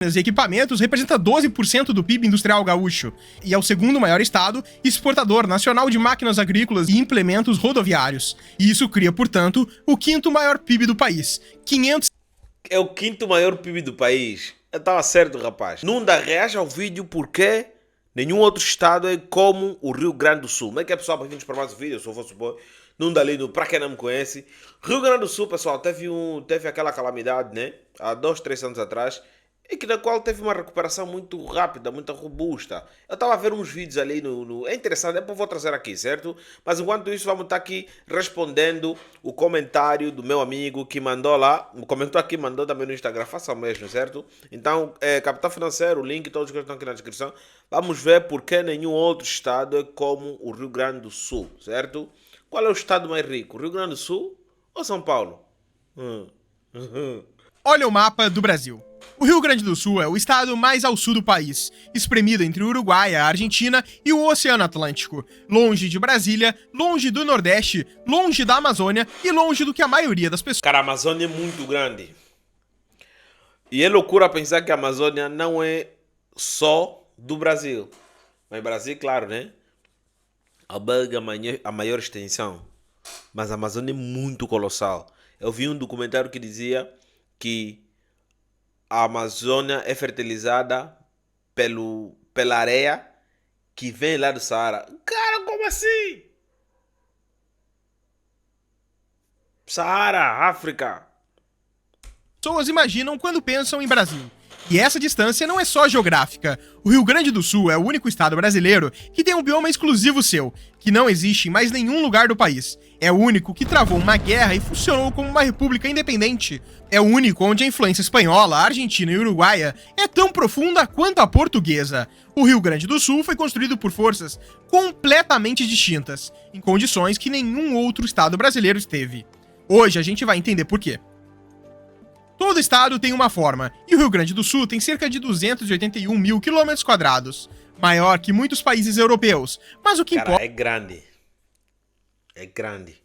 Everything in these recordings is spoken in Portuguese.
e equipamentos representa 12% do PIB industrial gaúcho e é o segundo maior estado exportador nacional de máquinas agrícolas e implementos rodoviários. E isso cria, portanto, o quinto maior PIB do país. É o quinto maior PIB do país. Eu estava certo, rapaz. Não dá reage ao vídeo porque nenhum outro estado é como o Rio Grande do Sul. Como é que é, pessoal? Bem-vindos para mais um vídeo. Eu sou o vosso boy. Não dá lindo, para quem não me conhece. Rio Grande do Sul, pessoal, teve aquela calamidade, né? Há 2, 3 anos atrás. E que da qual teve uma recuperação muito rápida, muito robusta. Eu estava a ver uns vídeos ali É interessante, depois vou trazer aqui, certo? Mas enquanto isso, vamos estar aqui respondendo o comentário do meu amigo que mandou lá. Comentou aqui, mandou também no Instagram. Faça o mesmo, certo? Então, Capital Financeiro, o link, todos que estão aqui na descrição. Vamos ver por que nenhum outro estado é como o Rio Grande do Sul, certo? Qual é o estado mais rico? Rio Grande do Sul ou São Paulo? Olha o mapa do Brasil. O Rio Grande do Sul é o estado mais ao sul do país, espremido entre o Uruguai, a Argentina e o Oceano Atlântico, longe de Brasília, longe do Nordeste, longe da Amazônia e longe do que a maioria das pessoas... Cara, a Amazônia é muito grande. E é loucura pensar que a Amazônia não é só do Brasil. Mas Brasil, claro, né? Alberga a maior extensão. Mas a Amazônia é muito colossal. Eu vi um documentário que dizia que a Amazônia é fertilizada pela areia que vem lá do Saara. Cara, como assim? Saara, África. Pessoas imaginam quando pensam em Brasil. E essa distância não é só geográfica. O Rio Grande do Sul é o único estado brasileiro que tem um bioma exclusivo seu, que não existe em mais nenhum lugar do país. É o único que travou uma guerra e funcionou como uma república independente. É o único onde a influência espanhola, argentina e uruguaia é tão profunda quanto a portuguesa. O Rio Grande do Sul foi construído por forças completamente distintas, em condições que nenhum outro estado brasileiro esteve. Hoje a gente vai entender por quê. Todo estado tem uma forma, e o Rio Grande do Sul tem cerca de 281 mil quilômetros quadrados, maior que muitos países europeus, mas o que importa... É grande. É grande.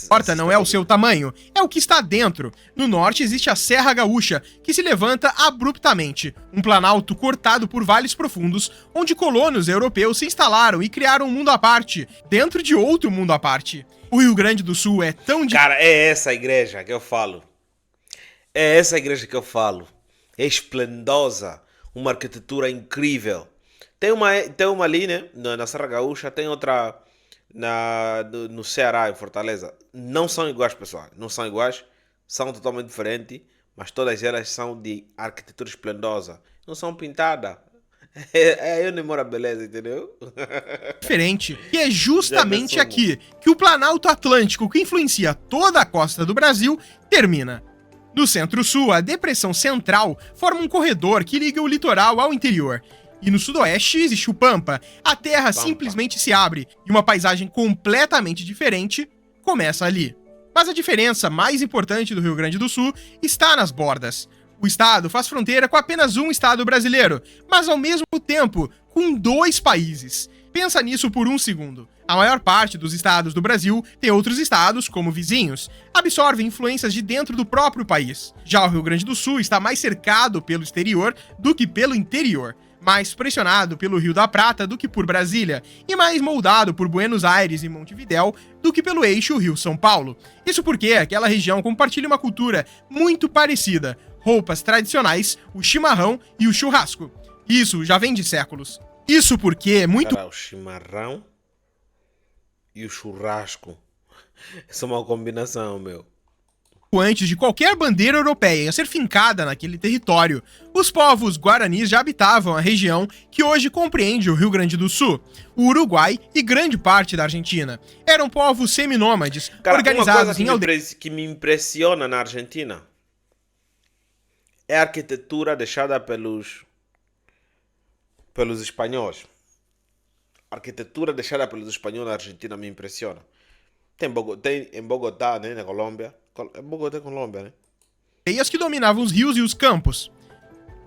Importa não é o seu tamanho, é o que está dentro. No norte existe a Serra Gaúcha, que se levanta abruptamente, um planalto cortado por vales profundos, onde colonos europeus se instalaram e criaram um mundo à parte, dentro de outro mundo à parte. O Rio Grande do Sul é tão... Cara, é essa igreja que eu falo. É essa igreja que eu falo. É esplendosa. Uma arquitetura incrível. Tem uma ali, né? Na Serra Gaúcha. Tem outra no Ceará, em Fortaleza. Não são iguais, pessoal. Não são iguais. São totalmente diferentes. Mas todas elas são de arquitetura esplendosa. Não são pintadas. Eu namoro a beleza, entendeu? Diferente. E é justamente aqui que o Planalto Atlântico, que influencia toda a costa do Brasil, termina. No centro-sul, a Depressão Central forma um corredor que liga o litoral ao interior. E no sudoeste existe o Pampa. A terra simplesmente se abre e uma paisagem completamente diferente começa ali. Mas a diferença mais importante do Rio Grande do Sul está nas bordas. O estado faz fronteira com apenas um estado brasileiro, mas ao mesmo tempo com 2 países. Pensa nisso por um segundo. A maior parte dos estados do Brasil tem outros estados, como vizinhos, absorvem influências de dentro do próprio país. Já o Rio Grande do Sul está mais cercado pelo exterior do que pelo interior, mais pressionado pelo Rio da Prata do que por Brasília, e mais moldado por Buenos Aires e Montevidéu do que pelo eixo Rio-São Paulo. Isso porque aquela região compartilha uma cultura muito parecida, roupas tradicionais, o chimarrão e o churrasco. Isso já vem de séculos. Isso porque é muito... Cara, o chimarrão e o churrasco. Essa é uma combinação, meu. Antes de qualquer bandeira europeia ser fincada naquele território, os povos guaranis já habitavam a região que hoje compreende o Rio Grande do Sul, o Uruguai e grande parte da Argentina. Eram povos seminômades, organizados em aldeias. Que me impressiona na Argentina é a arquitetura deixada pelos espanhóis. A arquitetura deixada pelos espanhóis na Argentina me impressiona. Tem em Bogotá, né, na Colômbia. Bogotá é Colômbia, né? Aldeias que dominavam os rios e os campos,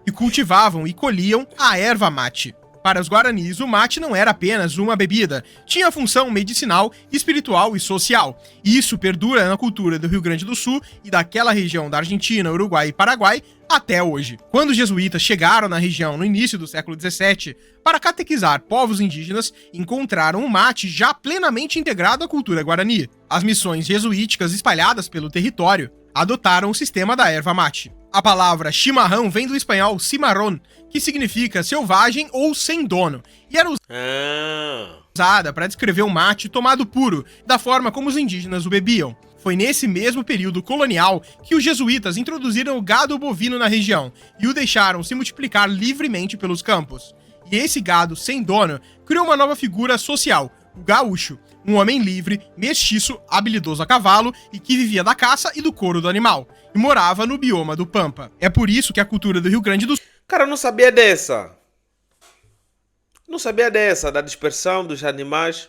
e cultivavam e colhiam a erva mate. Para os guaranis, o mate não era apenas uma bebida, tinha função medicinal, espiritual e social. E isso perdura na cultura do Rio Grande do Sul e daquela região da Argentina, Uruguai e Paraguai até hoje. Quando os jesuítas chegaram na região no início do século XVII para catequizar povos indígenas, encontraram o mate já plenamente integrado à cultura guarani. As missões jesuíticas espalhadas pelo território adotaram o sistema da erva mate. A palavra chimarrão vem do espanhol cimarrón, que significa selvagem ou sem dono, e era usada para descrever o mate tomado puro, da forma como os indígenas o bebiam. Foi nesse mesmo período colonial que os jesuítas introduziram o gado bovino na região e o deixaram se multiplicar livremente pelos campos. E esse gado sem dono criou uma nova figura social, o gaúcho, um homem livre, mestiço, habilidoso a cavalo e que vivia da caça e do couro do animal, e morava no bioma do Pampa. É por isso que a cultura do Rio Grande do Sul... Cara, eu não sabia dessa. Não sabia dessa, da dispersão dos animais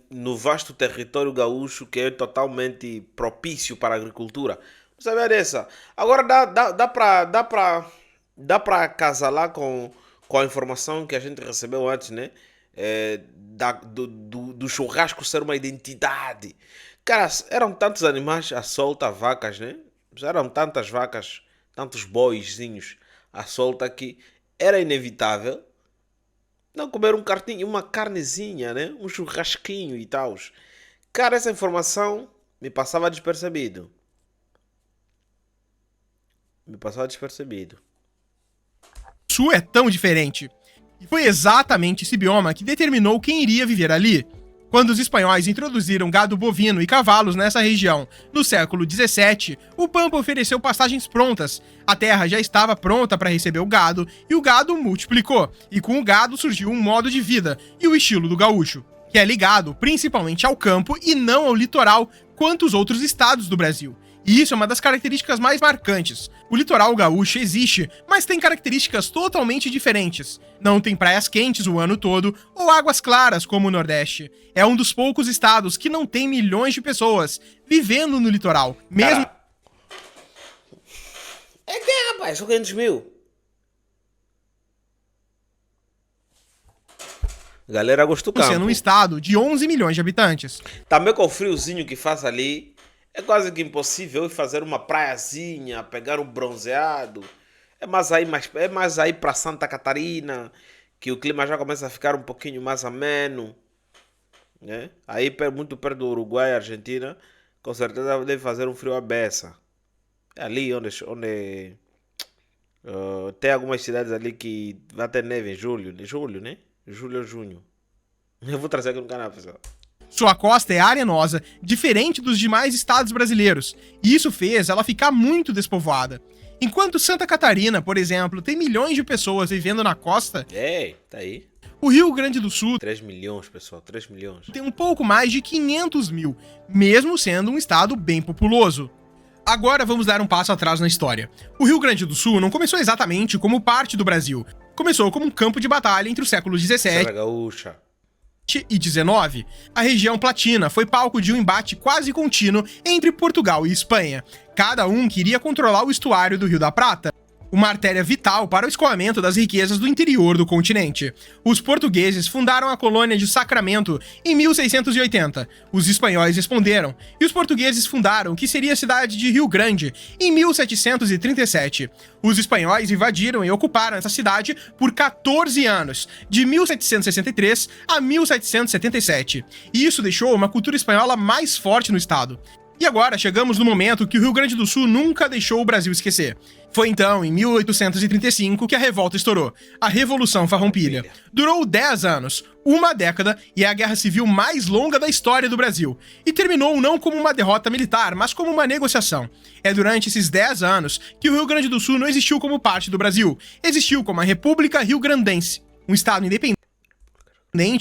no vasto território gaúcho, que é totalmente propício para a agricultura. Não sabia dessa. Agora dá pra casalar com a informação que a gente recebeu antes, né? Do churrasco ser uma identidade. Cara, eram tantos animais à solta, vacas, né? Eram tantas vacas, tantos boizinhos à solta que era inevitável não comer uma carnezinha, né? Um churrasquinho e tal. Cara, essa informação me passava despercebido. O Sul é tão diferente. E foi exatamente esse bioma que determinou quem iria viver ali. Quando os espanhóis introduziram gado bovino e cavalos nessa região no século XVII, o Pampa ofereceu pastagens prontas. A terra já estava pronta para receber o gado e o gado multiplicou. E com o gado surgiu um modo de vida e o estilo do gaúcho, que é ligado principalmente ao campo e não ao litoral, quanto os outros estados do Brasil. E isso é uma das características mais marcantes. O litoral gaúcho existe, mas tem características totalmente diferentes. Não tem praias quentes o ano todo ou águas claras como o Nordeste. É um dos poucos estados que não tem milhões de pessoas vivendo no litoral. Mesmo... É que, rapaz, são 500 mil. A galera gosta do campo. Sendo um estado de 11 milhões de habitantes. Também com o friozinho que faz ali, é quase que impossível ir fazer uma praiazinha, pegar um bronzeado. É mais aí para Santa Catarina, que o clima já começa a ficar um pouquinho mais ameno, né? Aí muito perto do Uruguai, Argentina, com certeza deve fazer um frio à beça. É ali onde tem algumas cidades ali que vai ter neve em julho, né? Julho ou junho. Eu vou trazer aqui no canal, pessoal. Sua costa é arenosa, diferente dos demais estados brasileiros, e isso fez ela ficar muito despovoada. Enquanto Santa Catarina, por exemplo, tem milhões de pessoas vivendo na costa, tá aí. O Rio Grande do Sul 3 milhões, pessoal, 3 milhões. Tem um pouco mais de 500 mil, mesmo sendo um estado bem populoso. Agora vamos dar um passo atrás na história. O Rio Grande do Sul não começou exatamente como parte do Brasil. Começou como um campo de batalha entre os séculos 17 e 19. A região platina foi palco de um embate quase contínuo entre Portugal e Espanha. Cada um queria controlar o estuário do Rio da Prata, uma artéria vital para o escoamento das riquezas do interior do continente. Os portugueses fundaram a colônia de Sacramento em 1680. Os espanhóis responderam, e os portugueses fundaram o que seria a cidade de Rio Grande em 1737. Os espanhóis invadiram e ocuparam essa cidade por 14 anos, de 1763 a 1777. E isso deixou uma cultura espanhola mais forte no estado. E agora chegamos no momento que o Rio Grande do Sul nunca deixou o Brasil esquecer. Foi então, em 1835, que a revolta estourou, a Revolução Farroupilha. Durou 10 anos, uma década, e é a guerra civil mais longa da história do Brasil. E terminou não como uma derrota militar, mas como uma negociação. É durante esses 10 anos que o Rio Grande do Sul não existiu como parte do Brasil. Existiu como a República Rio-Grandense, um estado independente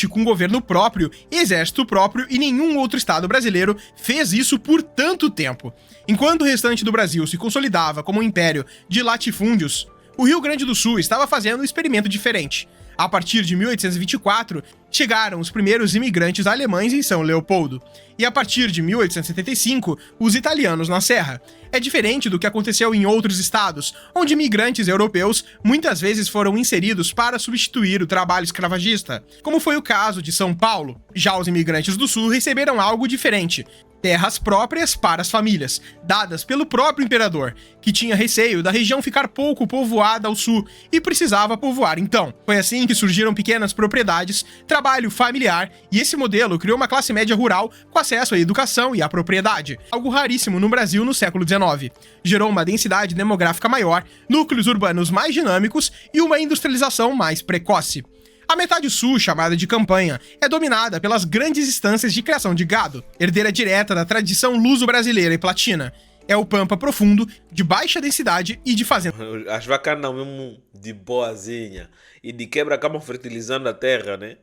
com governo próprio, exército próprio, e nenhum outro estado brasileiro fez isso por tanto tempo. Enquanto o restante do Brasil se consolidava como um império de latifúndios, o Rio Grande do Sul estava fazendo um experimento diferente. A partir de 1824, chegaram os primeiros imigrantes alemães em São Leopoldo. E a partir de 1875, os italianos na Serra. É diferente do que aconteceu em outros estados, onde imigrantes europeus muitas vezes foram inseridos para substituir o trabalho escravagista, como foi o caso de São Paulo. Já os imigrantes do Sul receberam algo diferente. terras próprias para as famílias, dadas pelo próprio imperador, que tinha receio da região ficar pouco povoada ao sul e precisava povoar então. Foi assim que surgiram pequenas propriedades, trabalho familiar, e esse modelo criou uma classe média rural com acesso à educação e à propriedade, algo raríssimo no Brasil no século XIX. Gerou uma densidade demográfica maior, núcleos urbanos mais dinâmicos e uma industrialização mais precoce. A metade sul, chamada de campanha, é dominada pelas grandes estâncias de criação de gado, herdeira direta da tradição luso-brasileira e platina. É o pampa profundo, de baixa densidade e de fazenda. As vacas andam mesmo de boazinha e de quebra acabam fertilizando a terra, né?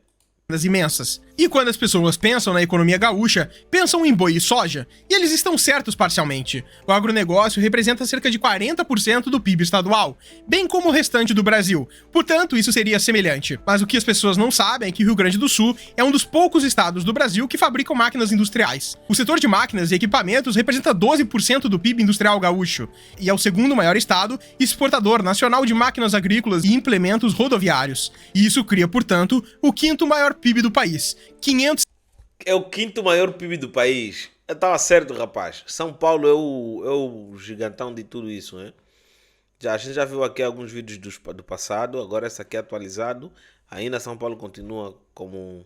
Imensas. E quando as pessoas pensam na economia gaúcha, pensam em boi e soja, e eles estão certos parcialmente. O agronegócio representa cerca de 40% do PIB estadual, bem como o restante do Brasil. Portanto, isso seria semelhante. Mas o que as pessoas não sabem é que o Rio Grande do Sul é um dos poucos estados do Brasil que fabricam máquinas industriais. O setor de máquinas e equipamentos representa 12% do PIB industrial gaúcho, e é o segundo maior estado exportador nacional de máquinas agrícolas e implementos rodoviários. E isso cria, portanto, o quinto maior PIB do país. É o quinto maior PIB do país. Eu estava certo, rapaz. São Paulo é o gigantão de tudo isso, né? A gente já viu aqui alguns vídeos do passado, agora esse aqui é atualizado. Ainda São Paulo continua como...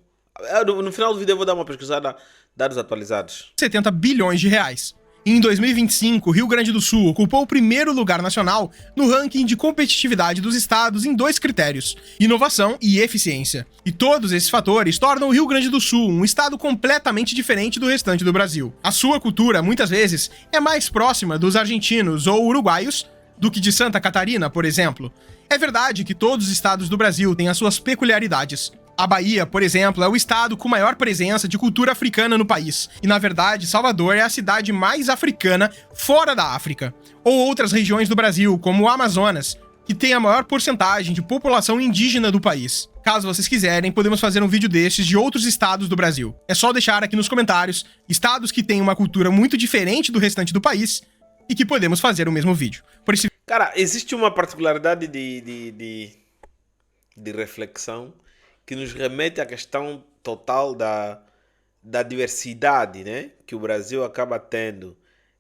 No final do vídeo eu vou dar uma pesquisada, dados atualizados. 70 bilhões de reais. Em 2025, Rio Grande do Sul ocupou o primeiro lugar nacional no ranking de competitividade dos estados em 2 critérios: inovação e eficiência. E todos esses fatores tornam o Rio Grande do Sul um estado completamente diferente do restante do Brasil. A sua cultura, muitas vezes, é mais próxima dos argentinos ou uruguaios do que de Santa Catarina, por exemplo. É verdade que todos os estados do Brasil têm as suas peculiaridades. A Bahia, por exemplo, é o estado com maior presença de cultura africana no país. E, na verdade, Salvador é a cidade mais africana fora da África. Ou outras regiões do Brasil, como o Amazonas, que tem a maior porcentagem de população indígena do país. Caso vocês quiserem, podemos fazer um vídeo desses de outros estados do Brasil. É só deixar aqui nos comentários estados que têm uma cultura muito diferente do restante do país e que podemos fazer o mesmo vídeo. Por esse... Cara, existe uma particularidade de reflexão que nos remete à questão total da diversidade, né, que o Brasil acaba tendo.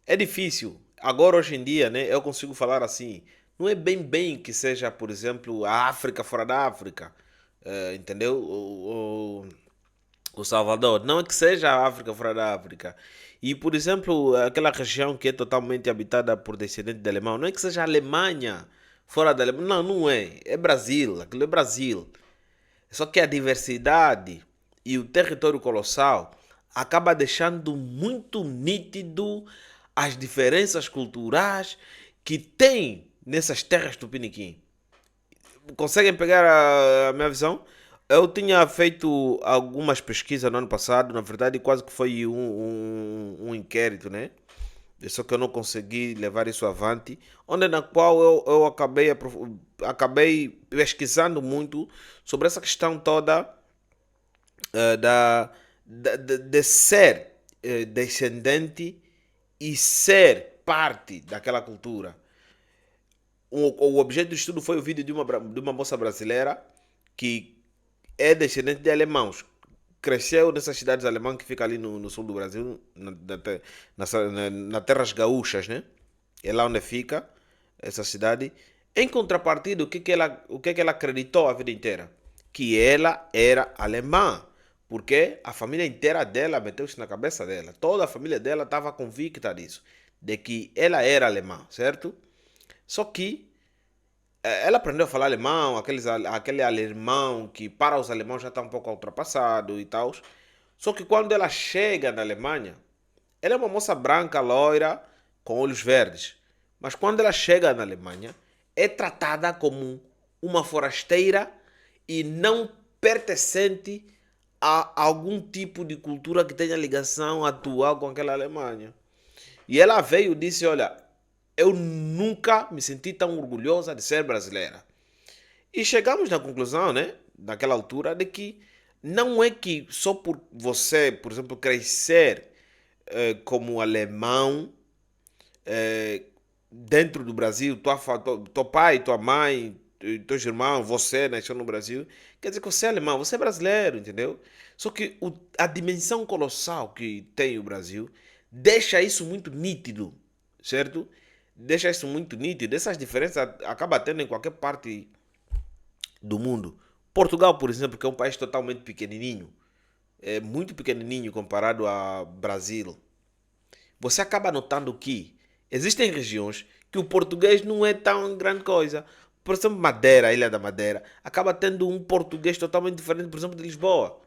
É difícil. Agora, hoje em dia, né, eu consigo falar assim, não é bem que seja, por exemplo, a África fora da África, entendeu? O Salvador. Não é que seja a África fora da África. E, por exemplo, aquela região que é totalmente habitada por descendentes de alemão, não é que seja a Alemanha fora da Alemanha. Não, não é. É Brasil. Aquilo é Brasil. Só que a diversidade e o território colossal acaba deixando muito nítido as diferenças culturais que tem nessas terras tupiniquim. Conseguem pegar a minha visão? Eu tinha feito algumas pesquisas no ano passado, na verdade quase que foi um inquérito, né? Só que eu não consegui levar isso avante, onde na qual eu acabei pesquisando muito sobre essa questão toda de ser descendente e ser parte daquela cultura. O objeto do estudo foi o vídeo de uma moça brasileira que é descendente de alemãos. Cresceu nessas cidades alemãs que fica ali no sul do Brasil, nas terras gaúchas, né? É lá onde fica essa cidade. Em contrapartida, o que ela acreditou a vida inteira? Que ela era alemã. Porque a família inteira dela meteu isso na cabeça dela. Toda a família dela estava convicta disso. De que ela era alemã, certo? Só que ela aprendeu a falar alemão, aquele alemão que para os alemães já está um pouco ultrapassado e tal. Só que quando ela chega na Alemanha, ela é uma moça branca, loira, com olhos verdes. Mas quando ela chega na Alemanha, é tratada como uma forasteira e não pertencente a algum tipo de cultura que tenha ligação atual com aquela Alemanha. E ela veio e disse, olha, eu nunca me senti tão orgulhosa de ser brasileira. E chegamos na conclusão, né, naquela altura, de que não é que só por você, por exemplo, crescer como alemão dentro do Brasil, teu pai, tua mãe, teus irmãos, você nasceu no Brasil, quer dizer que você é alemão, você é brasileiro, entendeu? Só que a dimensão colossal que tem o Brasil deixa isso muito nítido, certo? Deixa isso muito nítido. Essas diferenças acaba tendo em qualquer parte do mundo. Portugal, por exemplo, que é um país totalmente pequenininho, é muito pequenininho comparado ao Brasil. Você acaba notando que existem regiões que o português não é tão grande coisa. Por exemplo, Madeira, a Ilha da Madeira, acaba tendo um português totalmente diferente, por exemplo, de Lisboa.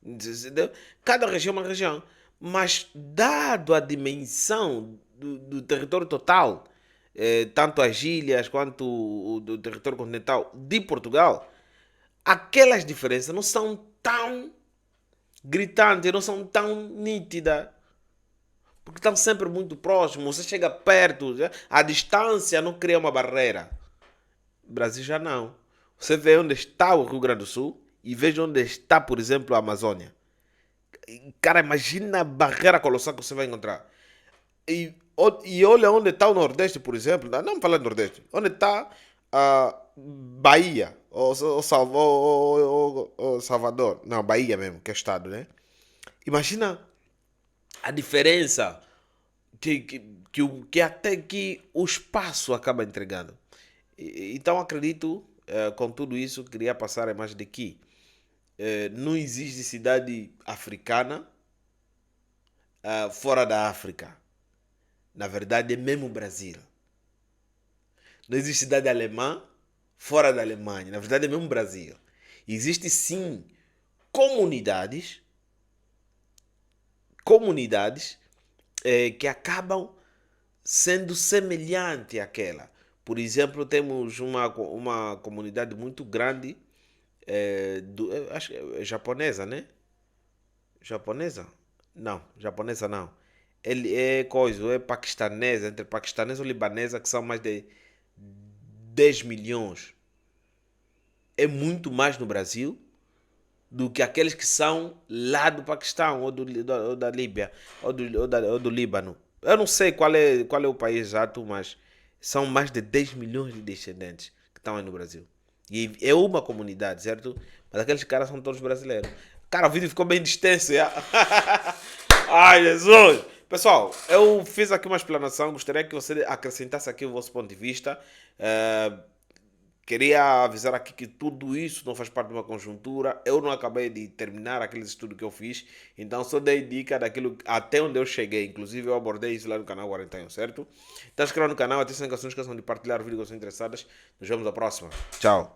Entendeu? Cada região é uma região. Mas, dado a dimensão do território total, tanto as ilhas quanto do território continental de Portugal, aquelas diferenças não são tão gritantes, não são tão nítidas. Porque estão sempre muito próximos, você chega perto, a distância não cria uma barreira. O Brasil já não. Você vê onde está o Rio Grande do Sul e veja onde está, por exemplo, a Amazônia. Cara, imagina a barreira colossal que você vai encontrar. E olha onde está o Nordeste, por exemplo. Não falar do Nordeste. Onde está a Bahia, ou Salvador. Não, Bahia mesmo, que é estado, né? Imagina a diferença que até que o espaço acaba entregando. Então acredito, com tudo isso, queria passar a imagem de que não existe cidade africana fora da África. Na verdade, é mesmo o Brasil. Não existe cidade alemã fora da Alemanha. Na verdade, é mesmo o Brasil. Existe sim comunidades que acabam sendo semelhante àquela. Por exemplo, temos uma comunidade muito grande, acho que é japonesa, né? Japonesa? Não, japonesa não. Ele é paquistanesa, entre paquistanesa e libanesa, que são mais de 10 milhões. É muito mais no Brasil do que aqueles que são lá do Paquistão, ou da Líbia, ou do Líbano. Eu não sei qual é o país exato, mas são mais de 10 milhões de descendentes que estão aí no Brasil. E é uma comunidade, certo? Mas aqueles caras são todos brasileiros. Cara, o vídeo ficou bem extenso, já. Ai, Jesus! Pessoal, eu fiz aqui uma explanação, gostaria que você acrescentasse aqui o vosso ponto de vista. Queria avisar aqui que tudo isso não faz parte de uma conjuntura. Eu não acabei de terminar aquele estudo que eu fiz, então só dei dica daquilo até onde eu cheguei. Inclusive eu abordei isso lá no canal 41, certo? Então inscreva no canal, atenção, não esqueçam de partilhar o vídeo com as interessadas. Nos vemos na próxima. Tchau!